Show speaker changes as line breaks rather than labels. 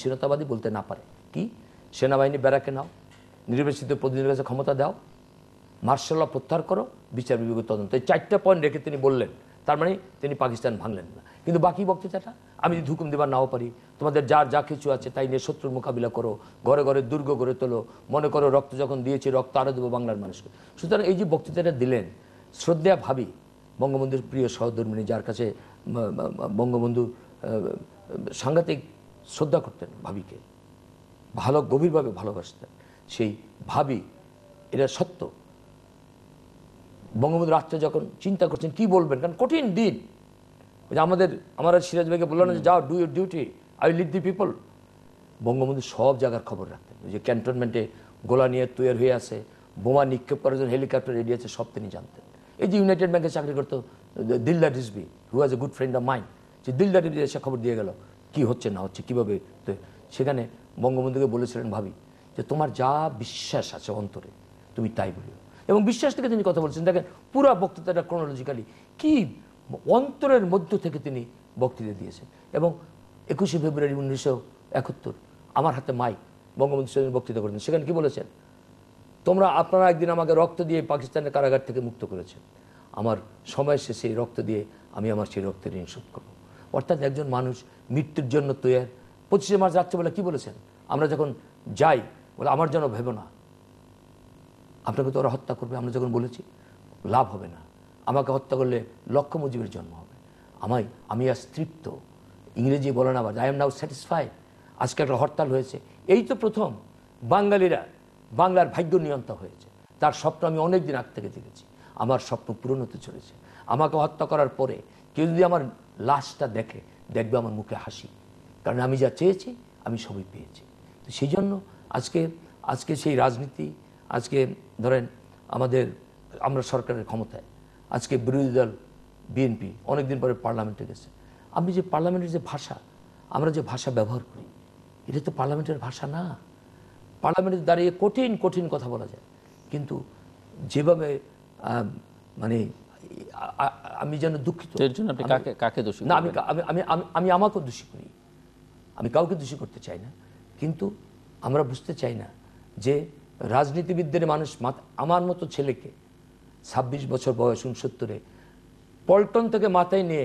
উচ্ছৃঙ্খলতাবাদী বলতে না পারে। কি? সেনাবাহিনী ব্যারাকে নাও, নির্বাচিত প্রতিনিধির কাছে ক্ষমতা দাও, মার্শাল ল প্রত্যাহার করো, বিচার বিভাগ তদন্ত। এই 4টা পয়েন্ট রেখে তিনি বললেন। তার মানে তিনি পাকিস্তান ভাঙলেন না। কিন্তু বাকি বক্তৃতাটা, আমি যদি হুকুম দেবার নাও পারি, তোমাদের যার যা কিছু আছে তাই নিয়ে শত্রুর মোকাবিলা করো, ঘরে ঘরে দুর্গ গড়ে তোলো, মনে করো রক্ত যখন দিয়েছি রক্ত আরও দেবো বাংলার মানুষকে। সুতরাং এই যে বক্তৃতাটা দিলেন, শ্রদ্ধা ভাবি বঙ্গবন্ধুর প্রিয় সহধর্মিণী, যার কাছে বঙ্গবন্ধু সাংঘাতিক শ্রদ্ধা করতেন, ভাবিকে ভালো গভীরভাবে ভালোবাসতেন, সেই ভাবি, এটা সত্য। বঙ্গবন্ধু রাত্রে যখন চিন্তা করছেন কি বলবেন, কারণ কঠিন দিন, আমার সিরাজ ভাইকে বললো না যে যাও do your duty, I lead the people. Bangabandhu সব জায়গার খবর রাখতেন। ওই যে ক্যান্টনমেন্টে গোলা নিয়ে তৈরি হয়ে আছে, বোমা নিক্ষেপ করার জন্য হেলিকপ্টার রেডি আছে, সব তিনি জানতেন। এই যে ইউনাইটেড ব্যাংকে চাকরি করতো Dildar Rizvi, who was a good friend of mind, যে দিলদার রিজভি এসে খবর দিয়ে গেল কি হচ্ছে না হচ্ছে কীভাবে। তো সেখানে বঙ্গবন্ধুকে বলেছিলেন ভাবি যে তোমার যা বিশ্বাস আছে অন্তরে তুমি তাই বলিও, এবং বিশ্বাস থেকে তিনি কথা বলছেন। দেখেন পুরো বক্তৃতাটা ক্রোনোলজিক্যালি কি অন্তরের মধ্য থেকে তিনি বক্তৃতা দিয়েছেন। এবং 21শে ফেব্রুয়ারি 1971 আমার হাতে মাইক, বঙ্গবন্ধু সেদিন বক্তৃতা করেছেন। সেখানে কি বলেছেন? আপনারা একদিন আমাকে রক্ত দিয়ে পাকিস্তানের কারাগার থেকে মুক্ত করেছেন, আমার সময় শেষে এই রক্ত দিয়ে আমি আমার সেই রক্তের ঋণ শোধ করব। অর্থাৎ একজন মানুষ মৃত্যুর জন্য তৈরি। 25শে মার্চ রাত্রেবেলা কি বলেছেন? আমরা যখন যাই বলে আমার জন্য ভেবো না, আপনাকে তো ওরা হত্যা করবে। আমরা যখন বলেছি লাভ হবে না, আমাকে হত্যা করলে লক্ষ মুজিবের জন্ম হবে, আমি আজ তৃপ্ত। ইংরেজি বলেন আবার আই এম নাও স্যাটিসফাইড। আজকে একটা হরতাল হয়েছে, এই তো প্রথম বাঙালিরা বাংলার ভাগ্য নিয়ন্ত্রণ হয়েছে। তার স্বপ্ন আমি অনেক দিন আগ থেকে দেখেছি, আমার স্বপ্ন পূরণ হতে চলেছে। আমাকে হত্যা করার পরে কেউ যদি আমার লাশটা দেখবে আমার মুখে হাসি, কারণ আমি যা চেয়েছি আমি সবই পেয়েছি। তো সেই জন্য আজকে সেই রাজনীতি, আজকে ধরেন আমরা সরকারের ক্ষমতায়, আজকে বিরোধী দল বিএনপি অনেকদিন পরে পার্লামেন্টে গেছে। আমি যে পার্লামেন্টের যে ভাষা, আমরা যে ভাষা ব্যবহার করি, এটা তো পার্লামেন্টের ভাষা না। পার্লামেন্টে দাঁড়িয়ে কঠিন কঠিন কথা বলা যায়, কিন্তু যেভাবে মানে আমি যেন দুঃখিত।
এর জন্য আপনি কাকে দোষী
না, আমি আমাকেও দোষী করি, আমি কাউকে দোষী করতে চাই না, কিন্তু আমরা বুঝতে চাই না যে রাজনীতিবিদদের মানুষ আমার মতো ছেলেকে 26 বছর বয়স 69-এ পল্টন থেকে মাথায় নিয়ে